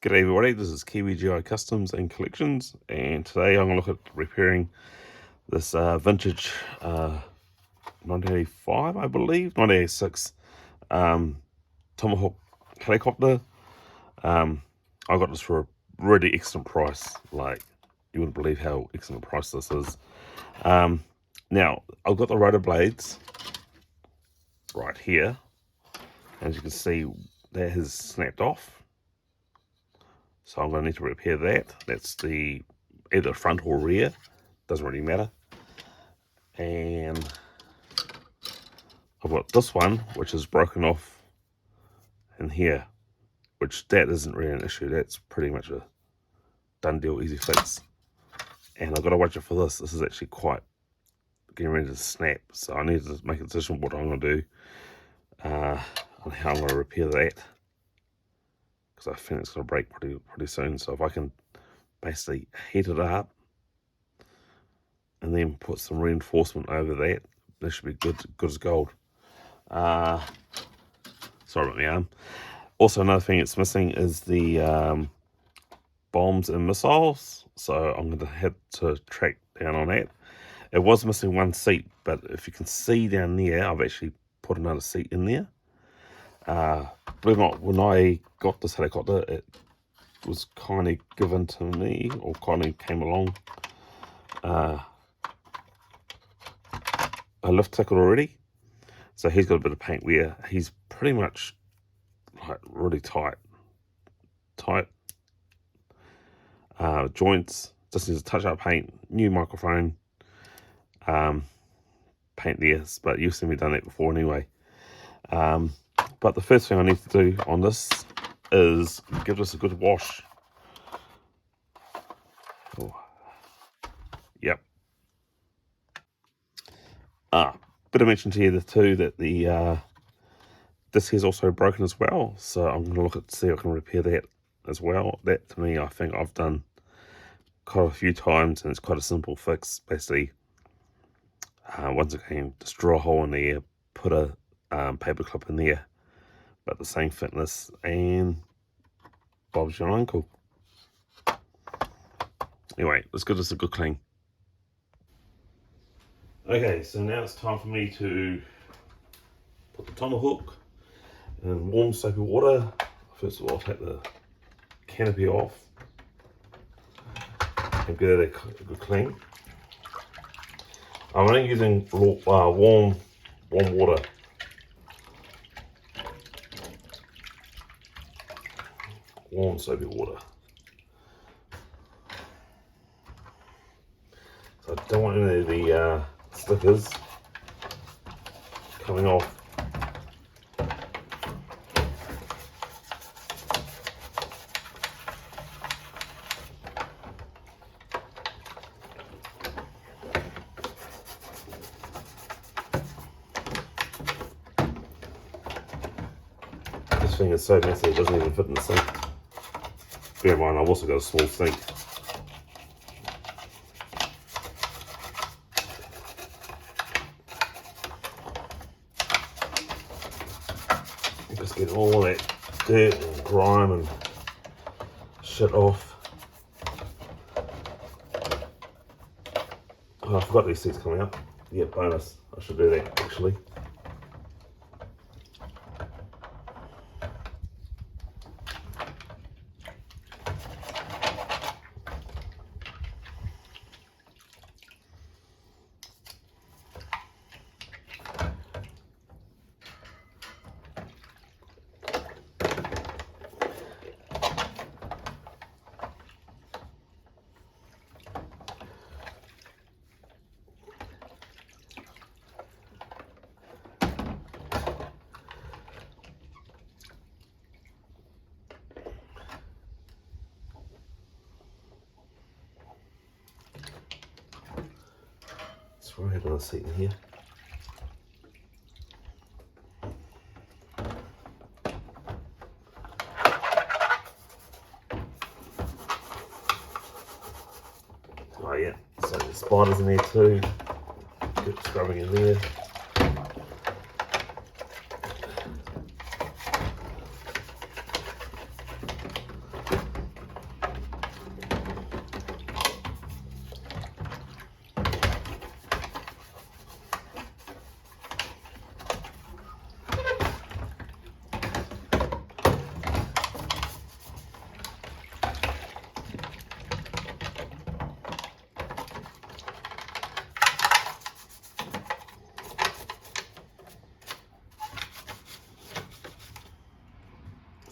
G'day everybody, this is Kiwi GI Customs and Collections, and today I'm going to look at repairing this vintage 1985, I believe, 1986 Tomahawk Helicopter. I got this for a really excellent price. Like, you wouldn't believe how excellent a price this is. Now, I've got the rotor blades right here. As you can see, that has snapped off. So I'm going to need to repair that. That's the either front or rear. Doesn't really matter. And I've got this one, which is broken off in here, which that isn't really an issue. That's pretty much a done deal, easy fix. And I've got to watch it for this. This is actually quite getting ready to snap. So I need to make a decision what I'm going to do on how I'm going to repair that. Because I think it's going to break pretty soon. So if I can basically heat it up and then put some reinforcement over that, that should be good as gold. Sorry about my arm. Also, another thing it's missing is the bombs and missiles. So I'm going to have to track down on that. It was missing one seat, but if you can see down there, I've actually put another seat in there. Believe it or not, when I got this helicopter, it was kind of given to me, or kind of came along a lift ticket already. So he's got a bit of paint wear. He's pretty much like really tight joints. Just needs a touch up paint, new microphone, paint there, but you've seen me done that before anyway. But the first thing I need to do on this is give this a good wash. Oh. Yep. Bit of mention to you too that the this here's also broken as well. So I'm going to look at see if I can repair that as well. That to me, I think I've done quite a few times, and it's quite a simple fix. Basically, once again, just draw a hole in there, put a paper clip in there, but the same thickness, and Bob's your uncle. Anyway, let's give this a good clean. Okay, so now it's time for me to put the Tomahawk in warm soapy water. First of all, I'll take the canopy off and get it a good clean. I'm only using warm water. Warm soapy water. So I don't want any of the stickers coming off. This thing is so messy it doesn't even fit in the sink. Bear in mind, I've also got a small sink. Just get all that dirt and grime and shit off. Oh, I forgot these seats coming up. Yeah, bonus. I should do that actually. Let's roll another seat in here. Oh yeah, so the spiders in there too. Keep scrubbing in there.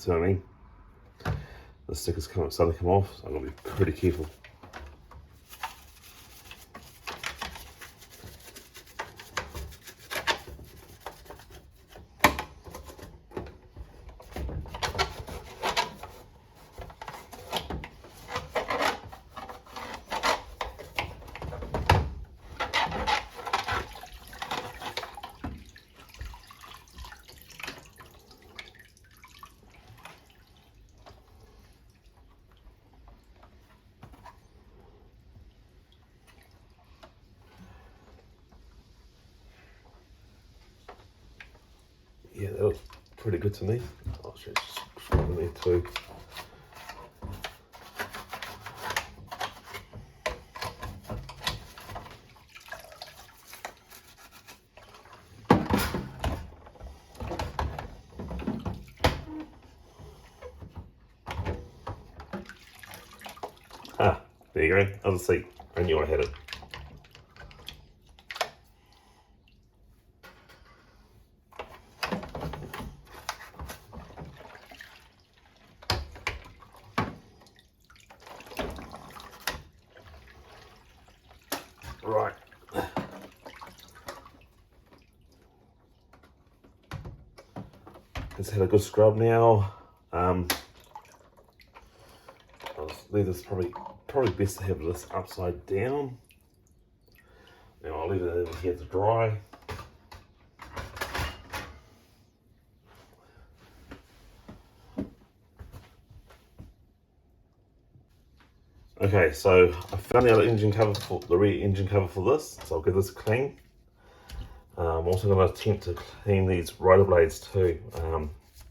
See what I mean? The stickers starting to come off, so I'm going to be pretty careful. Yeah, that looks pretty good to me. I'll just scrub in there too. Ah, there you go. Other seat. I knew I had it. Right. It's had a good scrub now. I'll leave this probably best to have this upside down. Now I'll leave it over here to dry. Okay, so I found the other engine cover the rear engine cover for this, so I'll give this a clean. I'm also going to attempt to clean these rotor blades too,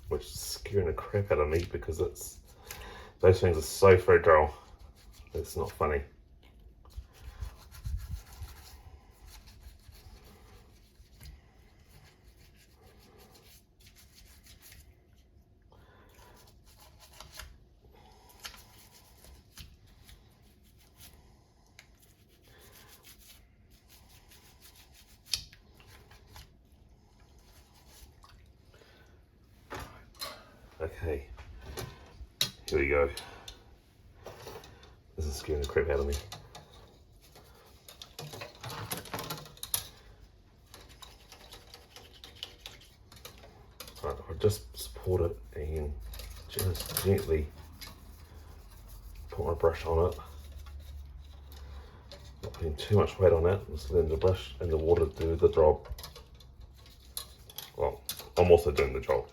which is scaring the crap out of me because those things are so fragile. It's not funny. Okay, here we go. This is scaring the crap out of me. Right, I'll just support it and just gently put my brush on it. Not putting too much weight on it, just letting the brush and the water do the job. Well, I'm also doing the job.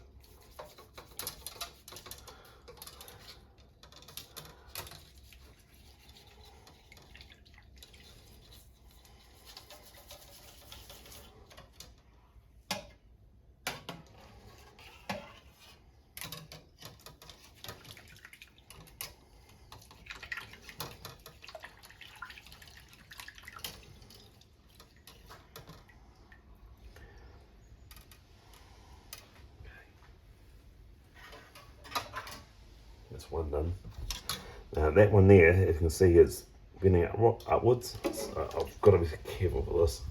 That's one done. Now that one there, as you can see, is bending upwards. So I've got to be careful for this.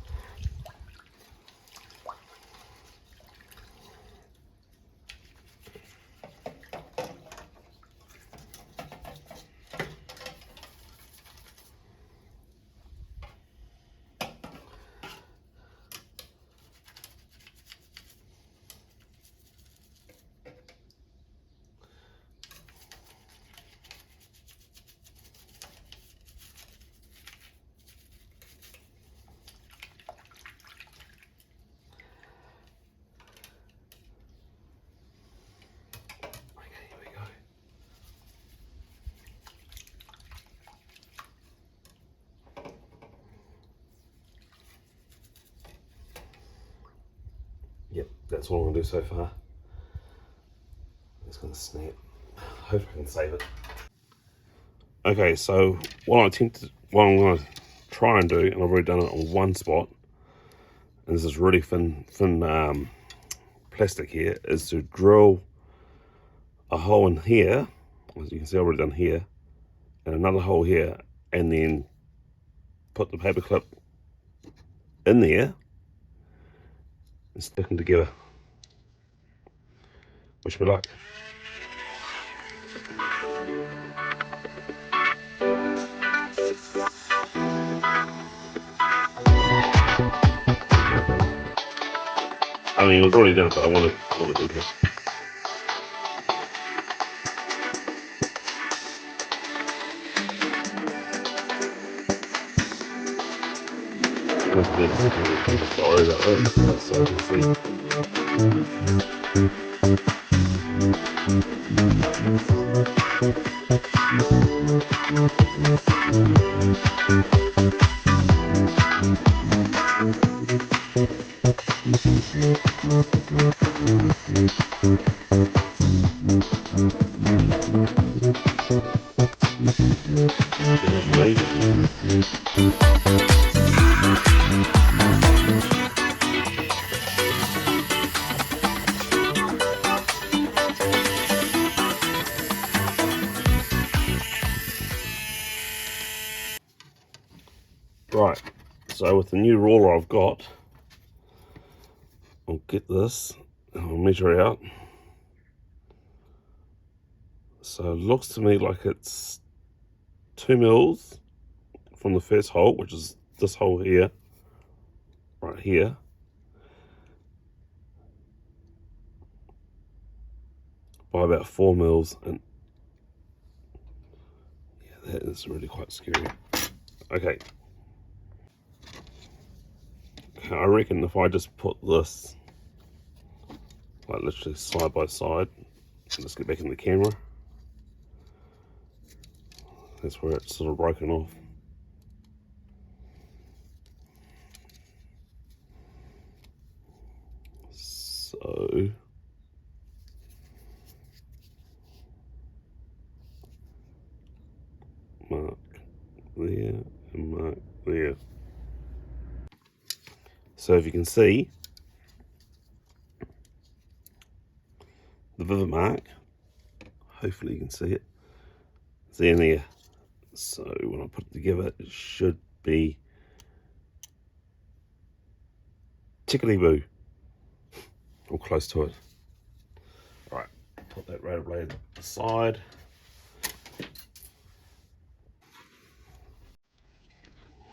Yep, that's all I'm gonna do so far. It's gonna snap. Hope I can save it. Okay, so what I'm gonna try and do, and I've already done it on one spot, and this is really thin plastic here, is to drill a hole in here, as you can see I've already done here, and another hole here, and then put the paper clip in there and stick them together. Wish me luck. I mean, it was already done, but I want to do it. Sorry about that. So I can see. Right, so with the new roller I've got, I'll get this and I'll measure it out. So it looks to me like it's 2 mils from the first hole, which is this hole here, right here, by about 4 mils, and yeah, that is really quite scary. Okay, I reckon if I just put this like literally side by side, let's get back in the camera, that's where it's sort of broken off. So mark there and mark there. So if you can see the vivid mark, hopefully you can see it, it's in there. So when I put it together, it should be tickety-boo, or close to it. All right, put that rotor blade aside.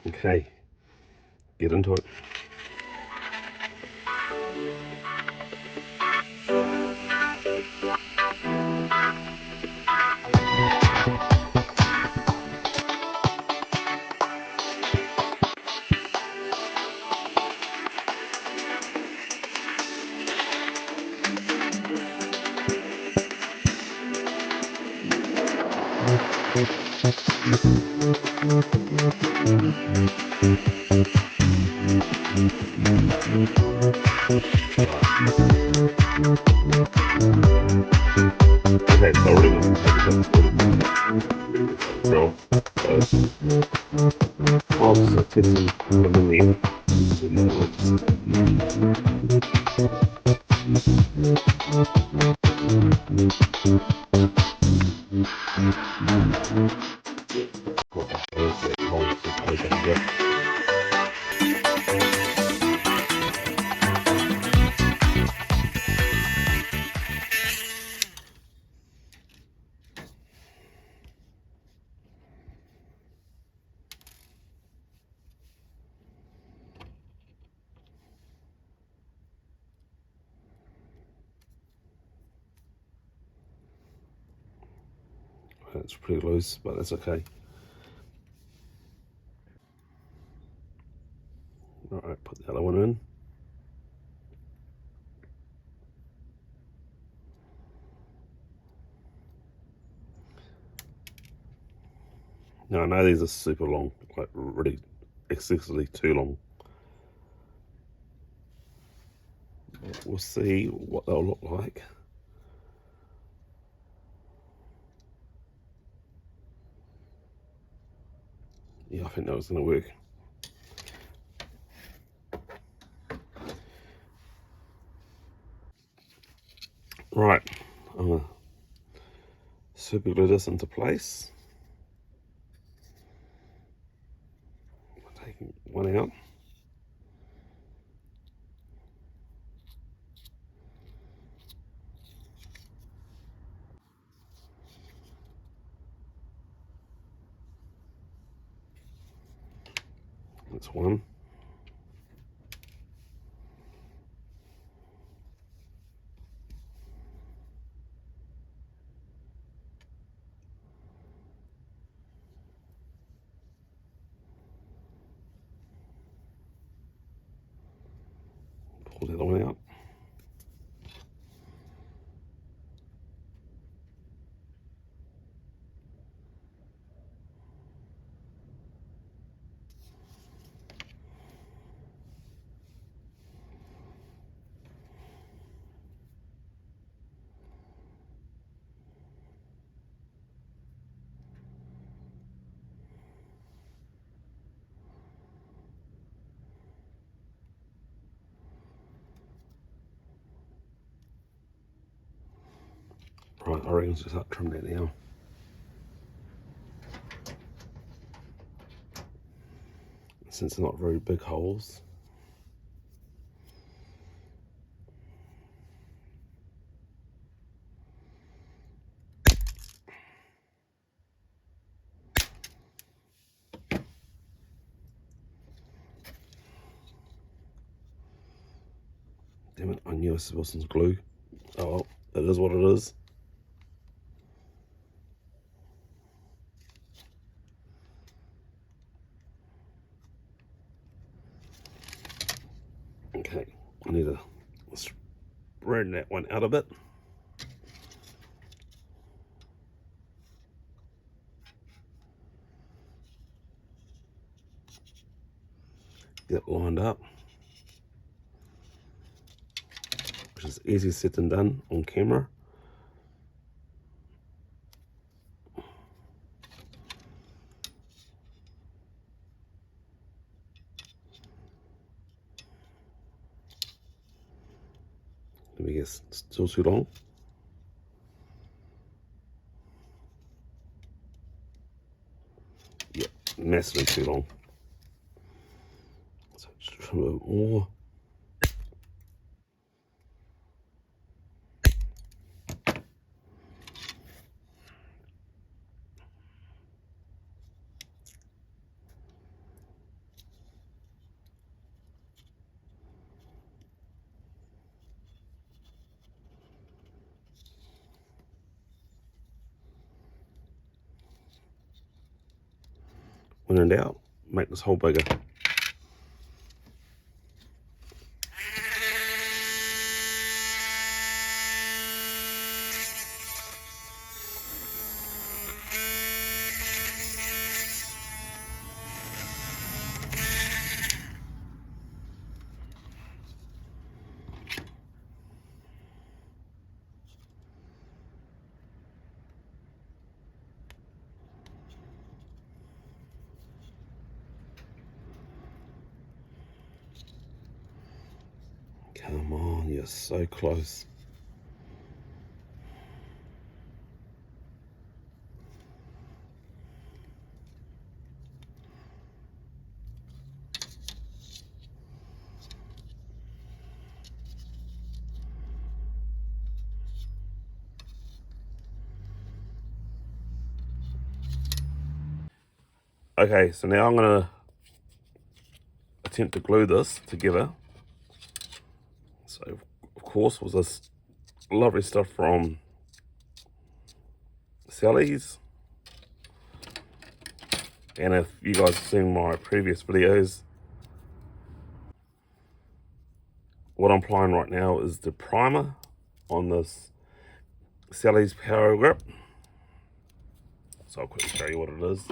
Okay, get into it. Okay, so already so also testing the That's pretty loose, but that's okay. All right, put the other one in. Now I know these are super long, like really excessively too long. We'll see what they'll look like. Yeah, I think that was going to work. Right, I'm going to super glue this into place. Taking one out. That's one. Right, I reckon just start trimming that now. Since they're not very big holes. Damn it, I knew this was some glue. Oh well, it is what it is. Okay, I need to spread that one out a bit. Get it lined up. Which is easier said than done on camera. Let me guess, still too long? Yep, massively too long. So just trim a bit more. When in doubt, make this hole bigger. Come on, you're so close. Okay, so now I'm gonna attempt to glue this together. So, of course, was this lovely stuff from Sally's. And if you guys have seen my previous videos, what I'm applying right now is the primer on this Sally's Power Grip. So I'll quickly show you what it is.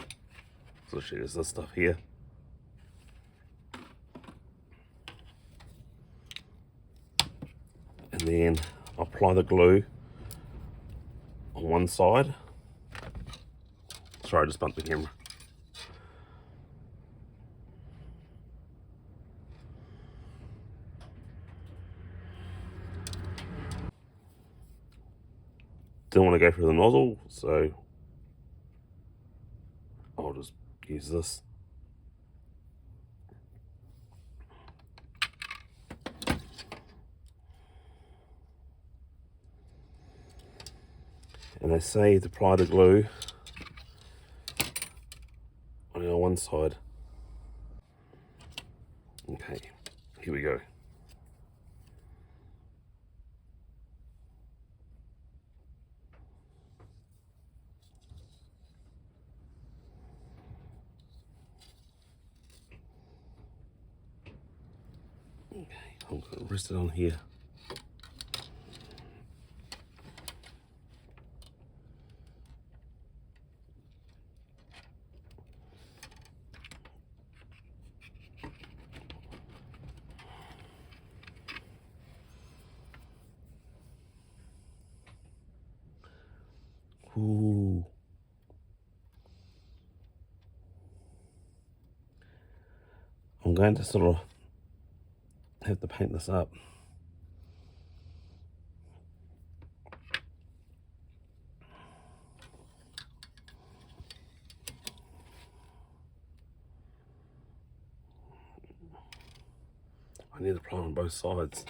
So there's this stuff here. And then I'll apply the glue on one side. Sorry, I just bumped the camera. Didn't want to go through the nozzle, so I'll just use this. And they say to apply the glue on our one side. Okay, here we go. Okay, I'm going to rest it on here. Ooh. I'm going to sort of have to paint this up. I need to apply on both sides.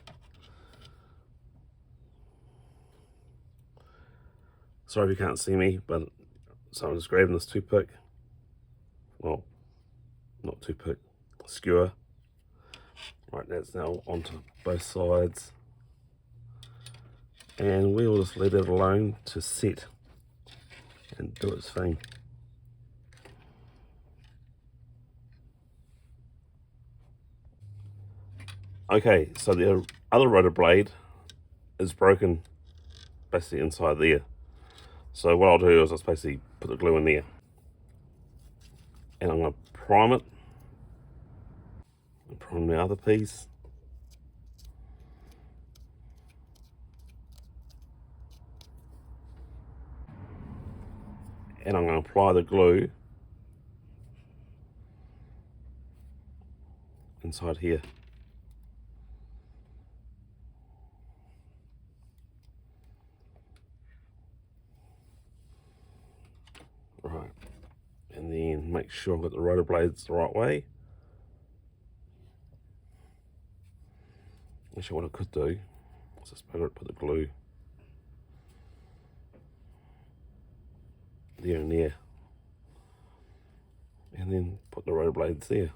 Sorry if you can't see me, but so I'm just grabbing this toothpick. Well, not toothpick, skewer. Right, that's now onto both sides. And we'll just let it alone to set and do its thing. Okay, so the other rotor blade is broken basically inside there. So what I'll do is I'll basically put the glue in there. And I'm going to prime it. And prime the other piece. And I'm going to apply the glue inside here. Right. And then make sure I've got the rotor blades the right way. Actually, what I could do is just put the glue there and there. And then put the rotor blades there.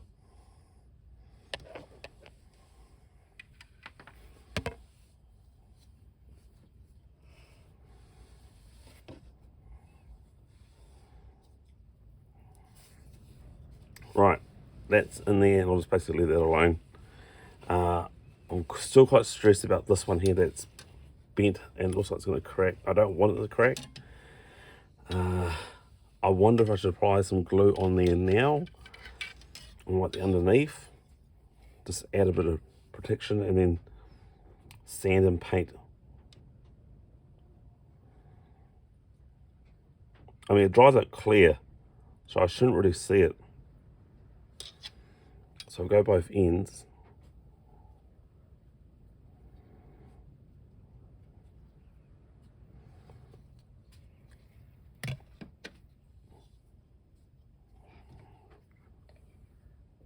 Right, that's in there, and I'll just basically leave that alone. I'm still quite stressed about this one here that's bent and looks like it's going to crack. I don't want it to crack. I wonder if I should apply some glue on there now, on like the underneath. Just add a bit of protection and then sand and paint. I mean, it dries out clear, so I shouldn't really see it. So I'll go both ends.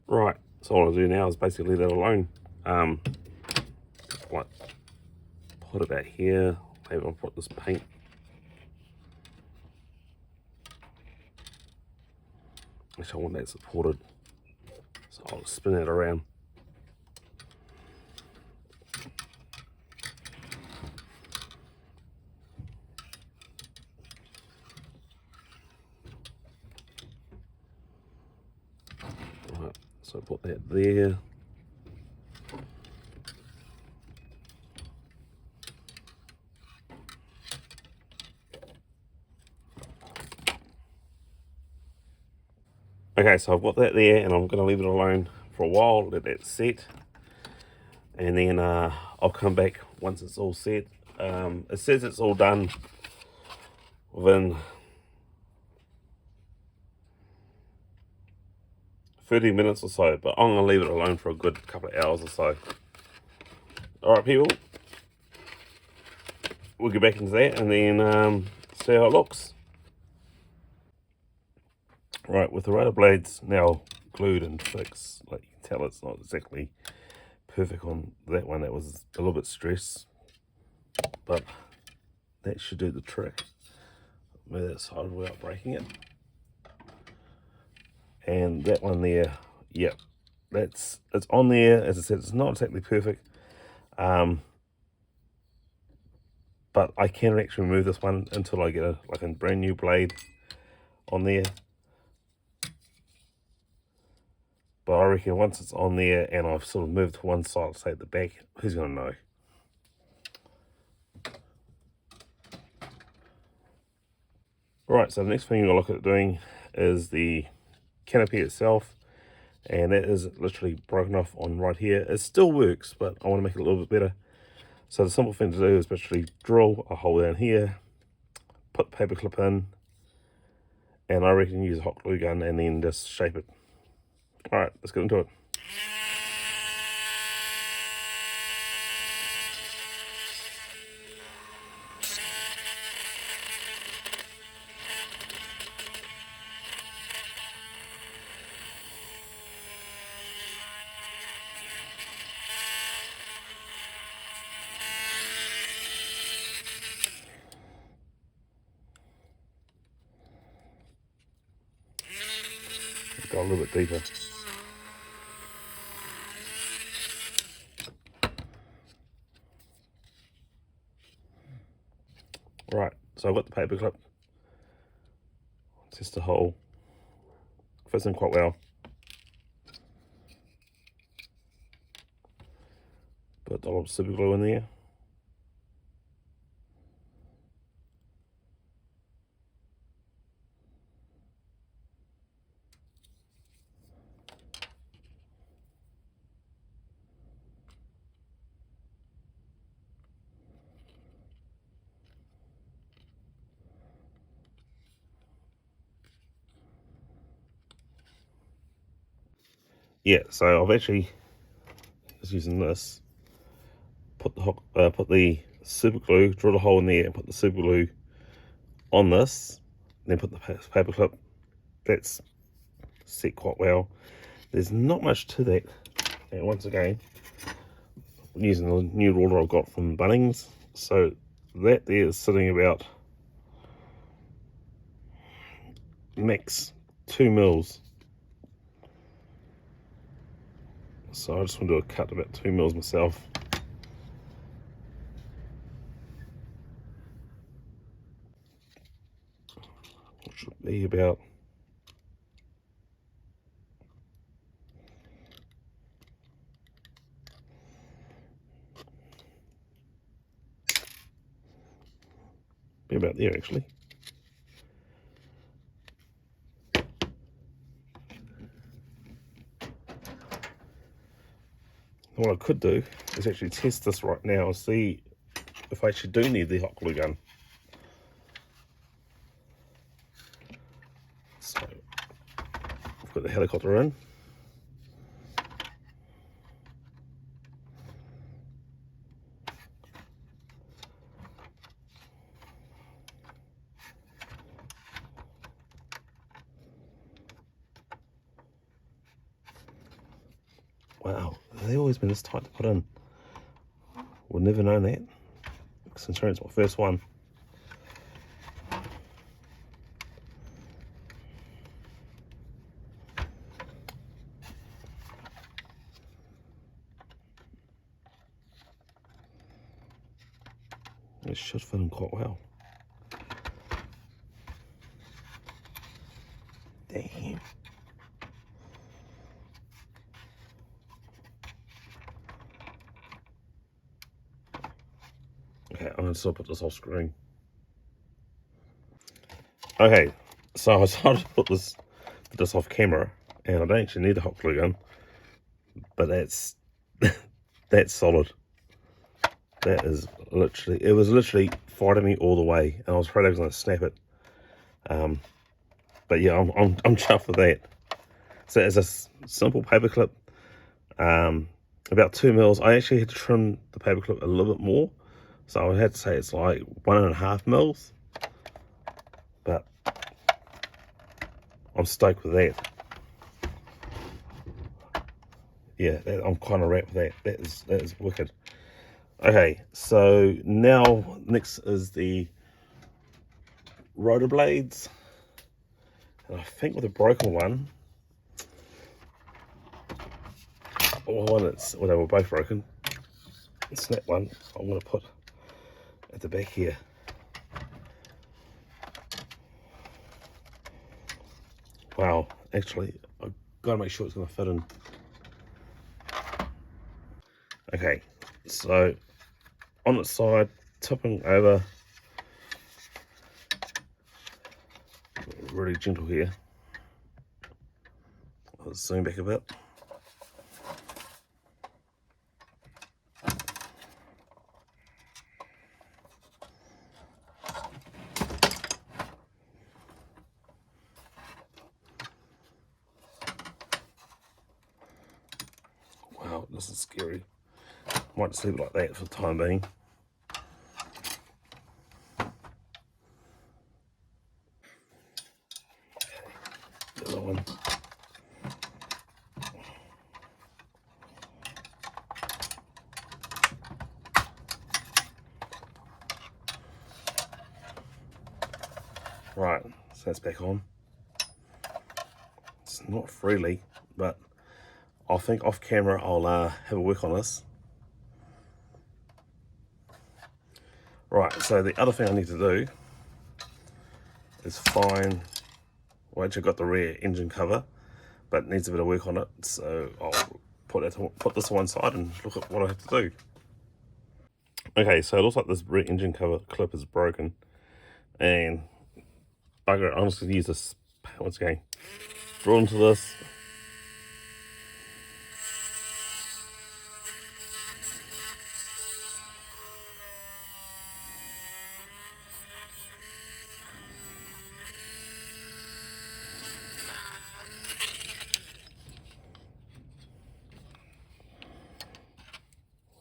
Right, so what I'll do now is basically leave that alone. Like, put it out here. Maybe I'll put this paint. Actually, I want that supported. So I'll spin it around. Right, so put that there. Okay, so I've got that there, and I'm going to leave it alone for a while, let that set, and then I'll come back once it's all set. It says it's all done within 30 minutes or so, but I'm going to leave it alone for a good couple of hours or so. Alright people, we'll get back into that and then see how it looks. Right, with the rotor blades now glued and fixed, like you can tell it's not exactly perfect on that one. That was a little bit stressed, but that should do the trick. Move that side without breaking it. And that one there, yep, it's on there. As I said, it's not exactly perfect, but I can actually remove this one until I get a brand new blade on there. But I reckon once it's on there and I've sort of moved to one side, say at the back, who's going to know? Right, so the next thing you're going to look at doing is the canopy itself. And that is literally broken off on right here. It still works, but I want to make it a little bit better. So the simple thing to do is literally drill a hole down here, put the paper clip in, and I reckon use a hot glue gun and then just shape it. Alright, let's get into it. little bit deeper. Right, so I've got the paper clip. It's just a hole. Fits in quite well. Put a dollop of super glue in there. Yeah, so I've actually just using this. Put the super glue, drill a hole in there, and put the super glue on this. Then put the paper clip. That's set quite well. There's not much to that. And once again, I'm using the new rotor I've got from Bunnings. So that there is sitting about max 2 mils. So I just want to do a cut about 2 mils myself. Which should be about there actually. What I could do is actually test this right now and see if I actually do need the hot glue gun. So I've got the helicopter in. Wow, they've always been this tight to put in. Would never known that, considering it's my first one. It should fit in quite well. Damn. Okay, I'm going to still put this off screen. Okay, so I decided to put this off camera, and I don't actually need a hot glue gun, but that's that's solid. That is literally, it was literally fighting me all the way, and I was afraid I was going to snap it. But yeah, I'm chuffed with that. So it's a simple paper clip, about 2 mils. I actually had to trim the paper clip a little bit more, so I would have to say it's like 1.5 mils. But I'm stoked with that. Yeah, I'm kind of wrapped with that. That is wicked. Okay, so now next is the rotor blades. And I think with a broken one, or one that's, well, they were both broken, the snap one, I'm going to put at the back here. Wow, actually, I've got to make sure it's going to fit in. Okay, so on its side, tipping over, really gentle here. I'll zoom back a bit. Wow, this is scary. Might just leave it like that for the time being. The other one. Right, so that's back on. not freely, but I think off camera I'll have a work on this. Right, so the other thing I need to do is find, well, actually got the rear engine cover, but it needs a bit of work on it, so I'll put this to one side and look at what I have to do. Okay, so it looks like this rear engine cover clip is broken, and I'm just going to use this, once again, drill into this.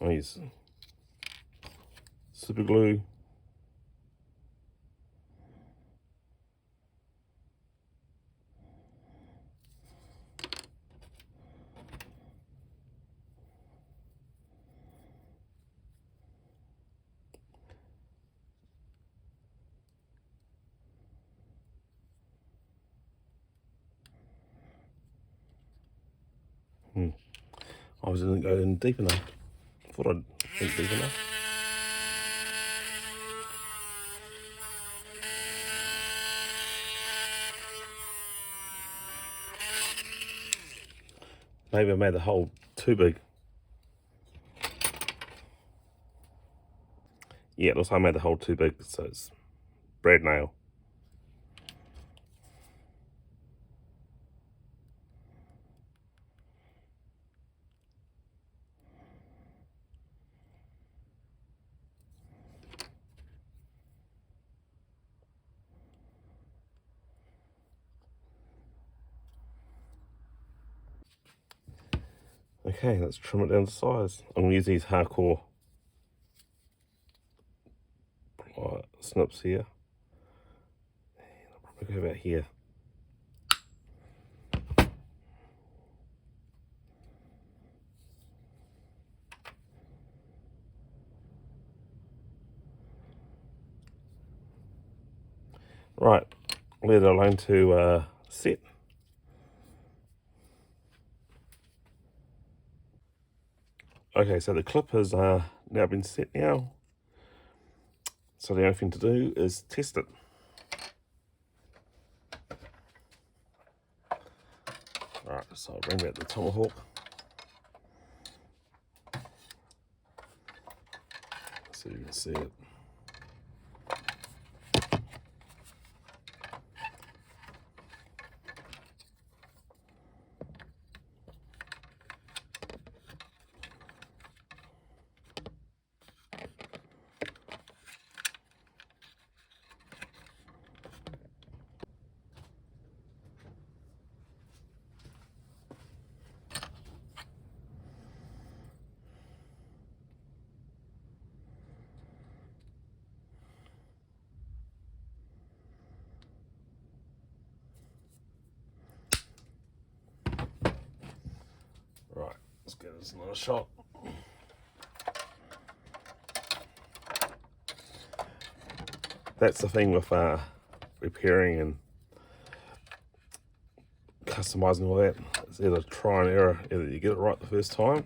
I use super glue. I didn't go in deep enough. I thought I'd went deep enough. Maybe I made the hole too big. Yeah, it looks like I made the hole too big, so it's brad nail. Okay, let's trim it down to size. I'm going to use these hardcore snips here. And I'll probably go about here. Right, leave it alone to set. Okay, so the clip has now been set now. So the only thing to do is test it. Alright, so I'll bring back the Tomahawk. So you can see it. Right, let's get this another shot. That's the thing with repairing and customizing all that. It's either try and error. Either you get it right the first time,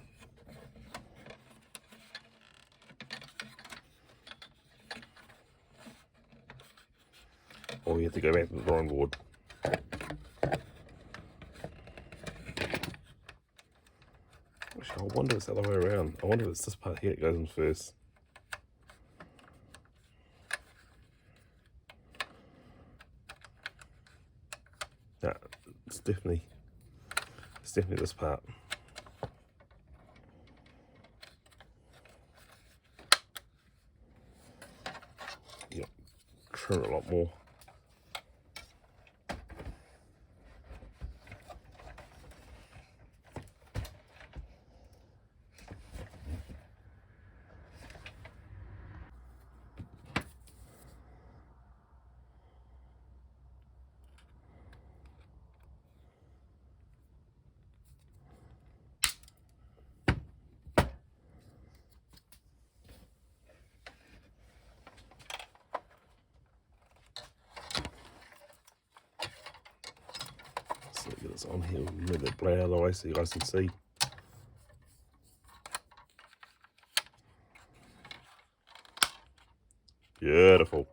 or you have to go back to the drawing board. Actually, I wonder if it's the other way around. I wonder if it's this part here that goes in first. No, it's definitely this part. Yep, trim it a lot more. what's on here. Move that blade out of the way so you guys can see. Beautiful.